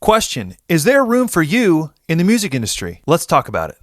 Question: is there room for you in the music industry? Let's talk about it.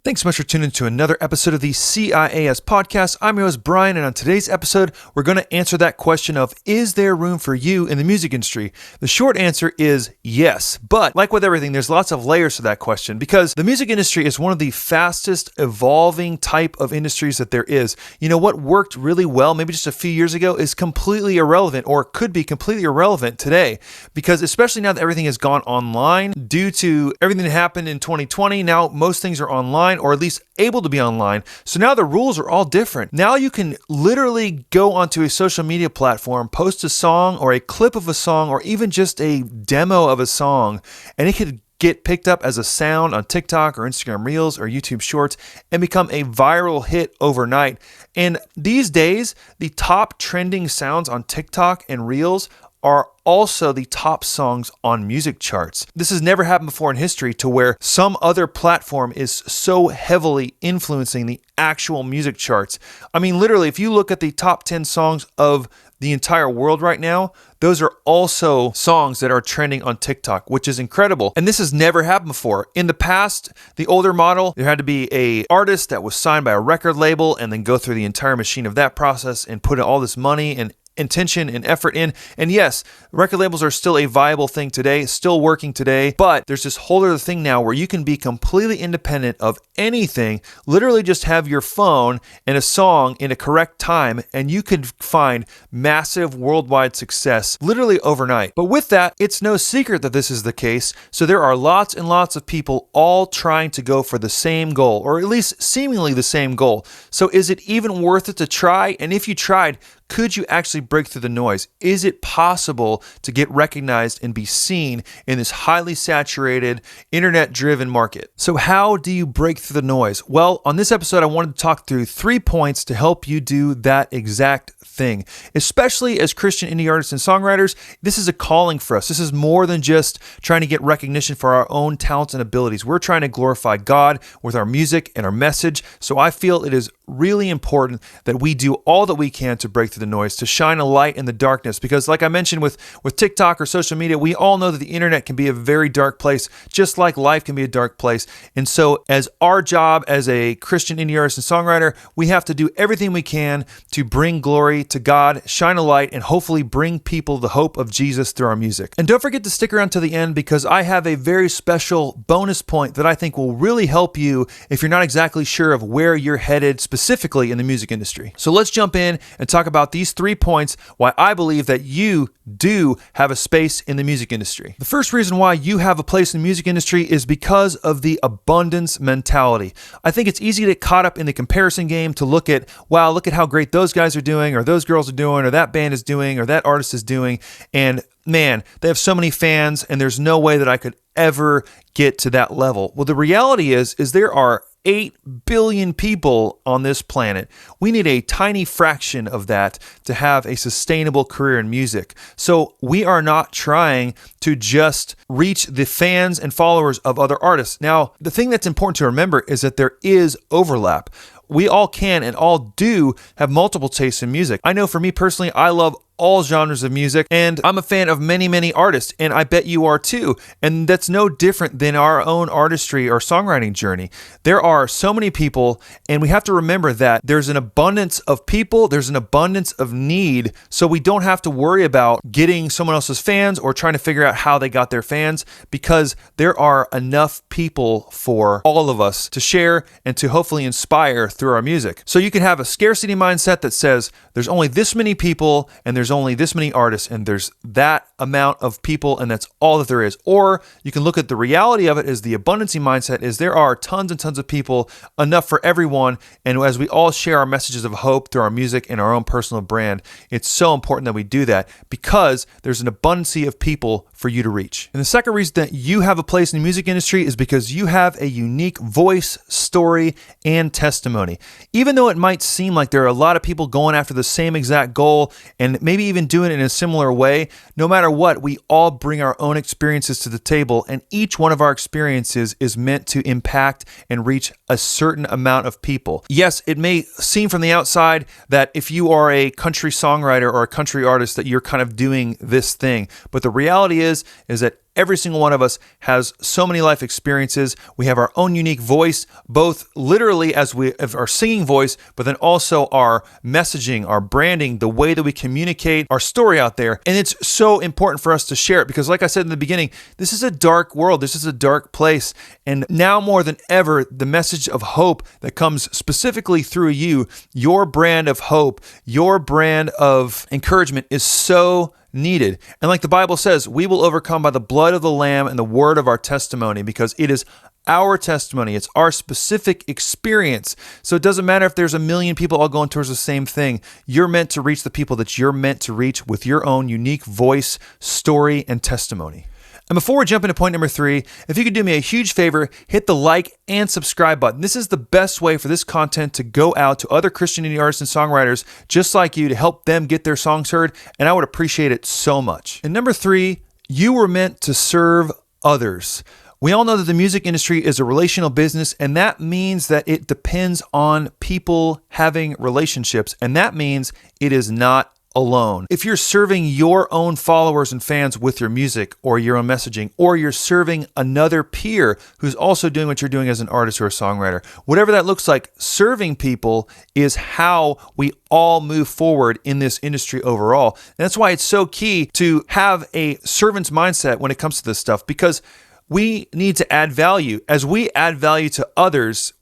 Thanks so much for tuning in to another episode of the CIAS podcast. I'm your host, Brian, and on today's episode, we're going to answer that question of, is there room for you in the music industry? The short answer is yes, but like with everything, there's lots of layers to that question because the music industry is one of the fastest evolving type of industries that there is. You know, what worked really well maybe just a few years ago is completely irrelevant or could be completely irrelevant today because especially now that everything has gone online due to everything that happened in 2020, now most things are online or at least able to be online. So now the rules are all different. Now you can literally go onto a social media platform, post a song or a clip of a song or even just a demo of a song, and it could get picked up as a sound on TikTok or Instagram Reels or YouTube Shorts and become a viral hit overnight. And these days, the top trending sounds on TikTok and Reels are also the top songs on music charts. This has never happened before in history to where some other platform is so heavily influencing the actual music charts. I mean, literally, if you look at the top 10 songs of the entire world right now, those are also songs that are trending on TikTok, which is incredible. And this has never happened before. In the past, the older model, there had to be an artist that was signed by a record label and then go through the entire machine of that process and put all this money and intention and effort in. And yes, record labels are still a viable thing today, still working today, but there's this whole other thing now where you can be completely independent of anything, literally just have your phone and a song in a correct time, and you can find massive worldwide success literally overnight. But with that, it's no secret that this is the case. So there are lots and lots of people all trying to go for the same goal, or at least seemingly the same goal. So is it even worth it to try? And if you tried, could you actually break through the noise? Is it possible to get recognized and be seen in this highly saturated, internet-driven market? So how do you break through the noise? Well, on this episode, I wanted to talk through 3 points to help you do that exact thing. Especially as Christian indie artists and songwriters, this is a calling for us. This is more than just trying to get recognition for our own talents and abilities. We're trying to glorify God with our music and our message. So I feel it is really important that we do all that we can to break through the noise, to shine a light in the darkness. Because like I mentioned with TikTok or social media, we all know that the internet can be a very dark place, just like life can be a dark place. And so as our job as a Christian indie artist and songwriter, we have to do everything we can to bring glory to God, shine a light, and hopefully bring people the hope of Jesus through our music. And don't forget to stick around to the end because I have a very special bonus point that I think will really help you if you're not exactly sure of where you're headed specifically in the music industry. So let's jump in and talk about these 3 points why I believe that you do have a space in the music industry. The first reason why you have a place in the music industry is because of the abundance mentality. I think it's easy to get caught up in the comparison game to look at, wow, look at how great those guys are doing, or those girls are doing, or that band is doing, or that artist is doing, and man, they have so many fans, and there's no way that I could ever get to that level. Well, the reality is there are 8 billion people on this planet. We need a tiny fraction of that to have a sustainable career in music. So we are not trying to just reach the fans and followers of other artists. Now, the thing that's important to remember is that there is overlap. We all can and all do have multiple tastes in music. I know for me personally, I love all genres of music, and I'm a fan of many, many artists, and I bet you are too. And that's no different than our own artistry or songwriting journey. There are so many people, and we have to remember that there's an abundance of people, there's an abundance of need, so we don't have to worry about getting someone else's fans or trying to figure out how they got their fans, because there are enough people for all of us to share and to hopefully inspire through our music. So you can have a scarcity mindset that says there's only this many people and there's only this many artists and there's that amount of people and that's all that there is. Or you can look at the reality of it as the abundancy mindset is there are tons and tons of people, enough for everyone. And as we all share our messages of hope through our music and our own personal brand, it's so important that we do that because there's an abundancy of people for you to reach. And the second reason that you have a place in the music industry is because you have a unique voice, story, and testimony. Even though it might seem like there are a lot of people going after the same exact goal and maybe even doing it in a similar way, no matter what, we all bring our own experiences to the table, and each one of our experiences is meant to impact and reach a certain amount of people. Yes, it may seem from the outside that if you are a country songwriter or a country artist that you're kind of doing this thing, but the reality is that Every single one of us has so many life experiences. We have our own unique voice, both literally as our singing voice, but then also our messaging, our branding, the way that we communicate our story out there. And it's so important for us to share it because, like I said in the beginning, this is a dark world. This is a dark place. And now more than ever, the message of hope that comes specifically through you, your brand of hope, your brand of encouragement is so needed. And like the Bible says, we will overcome by the blood of the Lamb and the word of our testimony, because it is our testimony. It's our specific experience. So it doesn't matter if there's a million people all going towards the same thing. You're meant to reach the people that you're meant to reach with your own unique voice, story, and testimony. And before we jump into point number 3, if you could do me a huge favor, hit the like and subscribe button. This is the best way for this content to go out to other Christian indie artists and songwriters just like you to help them get their songs heard, and I would appreciate it so much. And number 3, you were meant to serve others. We all know that the music industry is a relational business, and that means that it depends on people having relationships, and that means it is not alone. If you're serving your own followers and fans with your music or your own messaging, or you're serving another peer who's also doing what you're doing as an artist or a songwriter, whatever that looks like, serving people is how we all move forward in this industry overall. And that's why it's so key to have a servant's mindset when it comes to this stuff, because we need to add value. As we add value to others,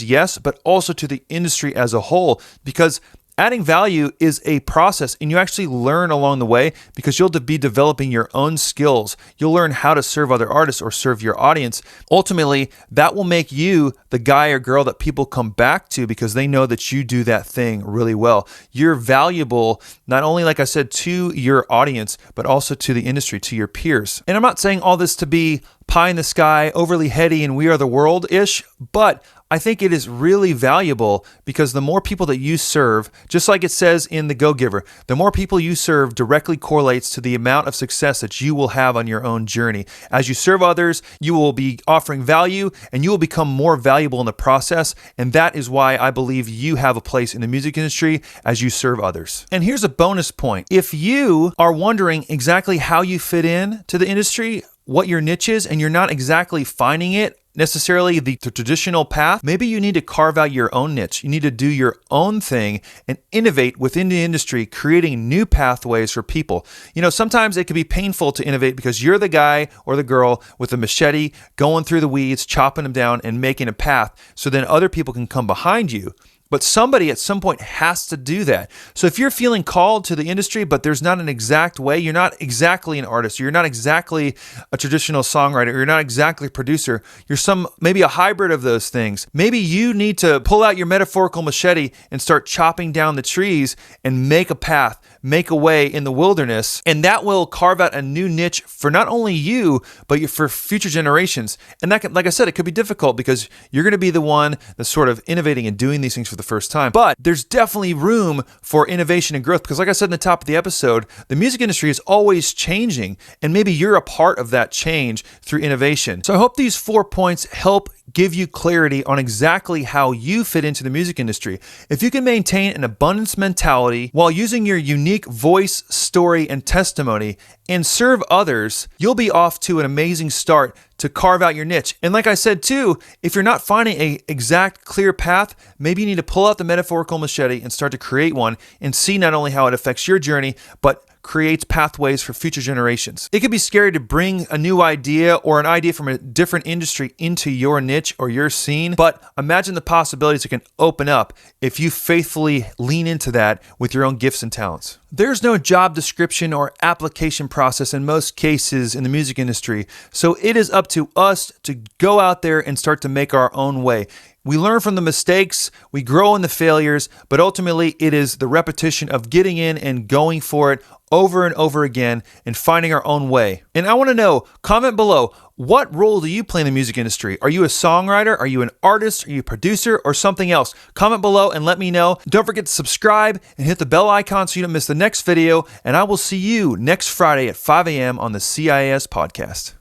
yes, but also to the industry as a whole, because adding value is a process, and you actually learn along the way because you'll be developing your own skills. You'll learn how to serve other artists or serve your audience. Ultimately, that will make you the guy or girl that people come back to because they know that you do that thing really well. You're valuable, not only, like I said, to your audience, but also to the industry, to your peers. And I'm not saying all this to be pie in the sky, overly heady, and we are the world-ish, but I think it is really valuable because the more people that you serve, just like it says in The Go-Giver, the more people you serve directly correlates to the amount of success that you will have on your own journey. As you serve others, you will be offering value and you will become more valuable in the process. And that is why I believe you have a place in the music industry as you serve others. And here's a bonus point. If you are wondering exactly how you fit in to the industry, what your niche is, and you're not exactly finding it necessarily the traditional path, maybe you need to carve out your own niche. You need to do your own thing and innovate within the industry, creating new pathways for people. You know, sometimes it can be painful to innovate because you're the guy or the girl with a machete going through the weeds, chopping them down and making a path so then other people can come behind you. But somebody at some point has to do that. So if you're feeling called to the industry, but there's not an exact way, you're not exactly an artist, you're not exactly a traditional songwriter, you're not exactly a producer, you're maybe a hybrid of those things. Maybe you need to pull out your metaphorical machete and start chopping down the trees and make a path, make a way in the wilderness, and that will carve out a new niche for not only you, but for future generations. And that can, like I said, it could be difficult because you're going to be the one that's sort of innovating and doing these things for the first time. But there's definitely room for innovation and growth because, like I said in the top of the episode, the music industry is always changing, and maybe you're a part of that change through innovation. So I hope these 4 points help give you clarity on exactly how you fit into the music industry. If you can maintain an abundance mentality while using your unique voice, story, and testimony and serve others, you'll be off to an amazing start to carve out your niche. And like I said too, if you're not finding an exact clear path, maybe you need to pull out the metaphorical machete and start to create one and see not only how it affects your journey, but creates pathways for future generations. It can be scary to bring a new idea or an idea from a different industry into your niche or your scene, but imagine the possibilities it can open up if you faithfully lean into that with your own gifts and talents. There's no job description or application process in most cases in the music industry, so it is up to us to go out there and start to make our own way. We learn from the mistakes, we grow in the failures, but ultimately it is the repetition of getting in and going for it over and over again and finding our own way. And I want to know, comment below, what role do you play in the music industry? Are you a songwriter? Are you an artist? Are you a producer or something else? Comment below and let me know. Don't forget to subscribe and hit the bell icon so you don't miss the next video. And I will see you next Friday at 5 a.m. on the CIAS podcast.